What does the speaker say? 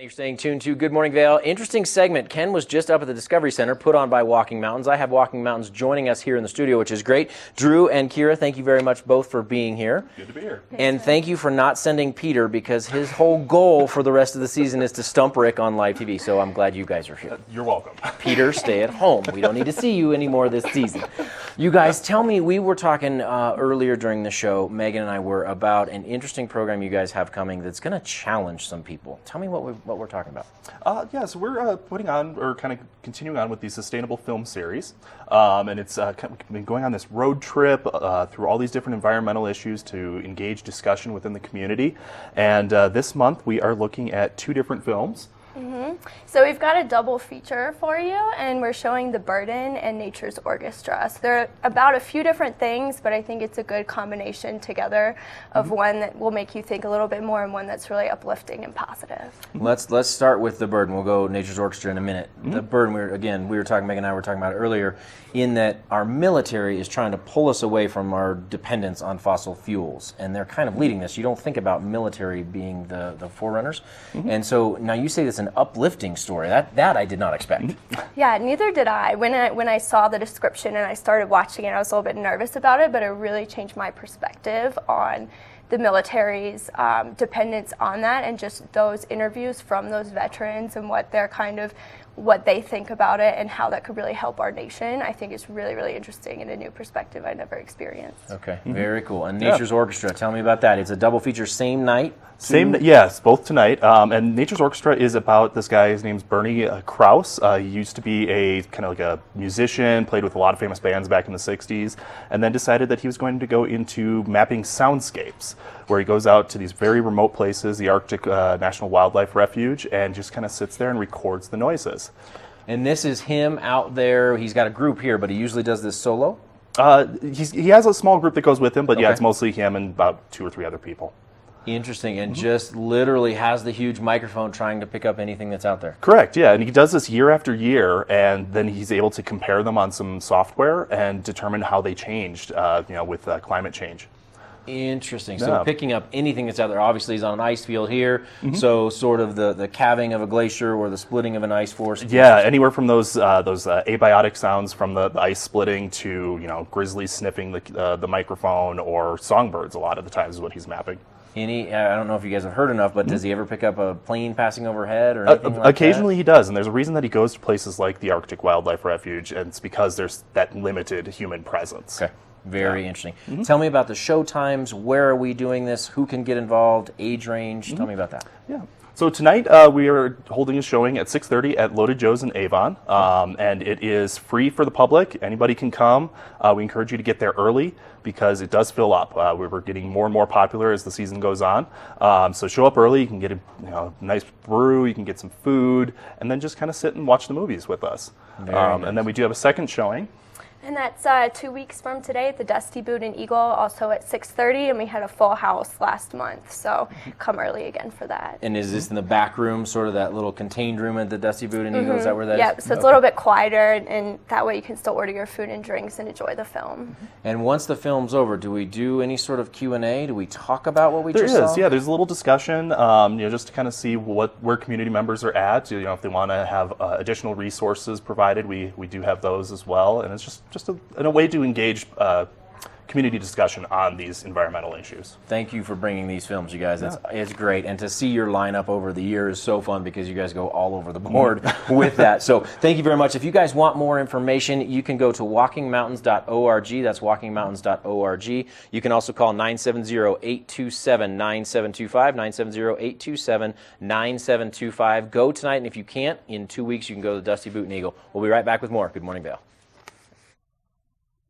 Thanks for staying tuned to Good Morning Vail. Interesting segment. Ken was just up at the Discovery Center, put on by Walking Mountains. I have Walking Mountains joining us here in the studio, which is great. Drew and Kira, thank you very much both for being here. Good to be here. And thank you for not sending Peter, because his whole goal for the rest of the season is to stump Rick on live TV. So I'm glad you guys are here. You're welcome. Peter, stay at home. We don't need to see you anymore this season. You guys, tell me, we were talking earlier during the show, Megan and I were, about an interesting program you guys have coming that's going to challenge some people. Tell me what we're talking about. So we're putting on, or kind of continuing on with the Sustainable Film Series. And it's been going on this road trip through all these different environmental issues to engage discussion within the community. And this month we are looking at 2 different films. So we've got a double feature for you, and we're showing The Burden and Nature's Orchestra. So they're about a few different things, but I think it's a good combination together of one that will make you think a little bit more and one that's really uplifting and positive. Let's start with The Burden. We'll go Nature's Orchestra in a minute. The Burden, we were talking, Megan and I were talking about it earlier, in that our military is trying to pull us away from our dependence on fossil fuels, and they're kind of leading this. You don't think about military being the forerunners. And so now you say this an uplifting story. That I did not expect. Yeah, neither did I. When I saw the description and I started watching it, I was a little bit nervous about it, but it really changed my perspective on the military's dependence on that, and just those interviews from those veterans and what they think about it and how that could really help our nation. I think it's really, really interesting and a new perspective I never experienced. Okay, very cool. And Nature's Orchestra, tell me about that. It's a double feature, same night? Yes, both tonight. And Nature's Orchestra is about this guy. His name's Bernie Krause. He used to be a kind of like a musician, played with a lot of famous bands back in the 60s, and then decided that he was going to go into mapping soundscapes, where he goes out to these very remote places, the Arctic National Wildlife Refuge, and just kind of sits there and records the noises. And this is him out there. He's got a group here, but he usually does this solo? He has a small group that goes with him, but yeah, it's mostly him and about 2 or 3 other people. Interesting, and just literally has the huge microphone trying to pick up anything that's out there. Correct, yeah, and he does this year after year, and then he's able to compare them on some software and determine how they changed, with climate change. Interesting. So picking up anything that's out there. Obviously, he's on an ice field here, so sort of the calving of a glacier or the splitting of an ice forest. Yeah, anywhere from those abiotic sounds from the ice splitting to grizzlies sniffing the microphone, or songbirds. A lot of the times is what he's mapping. I don't know if you guys have heard enough, but does he ever pick up a plane passing overhead or anything like occasionally that? He does, and there's a reason that he goes to places like the Arctic Wildlife Refuge, and it's because there's that limited human presence. Okay. Very interesting. Tell me about the show times. Where are we doing this? Who can get involved? Age range? Tell me about that. Yeah. So tonight we are holding a showing at 6:30 at Loaded Joe's in Avon, and it is free for the public. Anybody can come. We encourage you to get there early because it does fill up. We're getting more and more popular as the season goes on. So show up early. You can get a nice brew. You can get some food, and then just kind of sit and watch the movies with us. Nice. And then we do have a second showing. And that's 2 weeks from today at the Dusty Boot in Eagle, also at 6:30, and we had a full house last month, so come early again for that. And is this in the back room, sort of that little contained room at the Dusty Boot in Eagle? Is that where that is? Yep, so it's a little bit quieter, and that way you can still order your food and drinks and enjoy the film. And once the film's over, do we do any sort of Q&A? Do we talk about what we just saw? There is, yeah. There's a little discussion, just to kind of see where community members are at. If they want to have additional resources provided, we do have those as well, and it's just a way to engage community discussion on these environmental issues. Thank you for bringing these films, you guys. It's great. And to see your lineup over the year is so fun because you guys go all over the board with that. So thank you very much. If you guys want more information, you can go to walkingmountains.org. That's walkingmountains.org. You can also call 970-827-9725, 970-827-9725. Go tonight, and if you can't, in 2 weeks, you can go to the Dusty Boot and Eagle. We'll be right back with more Good Morning Vail.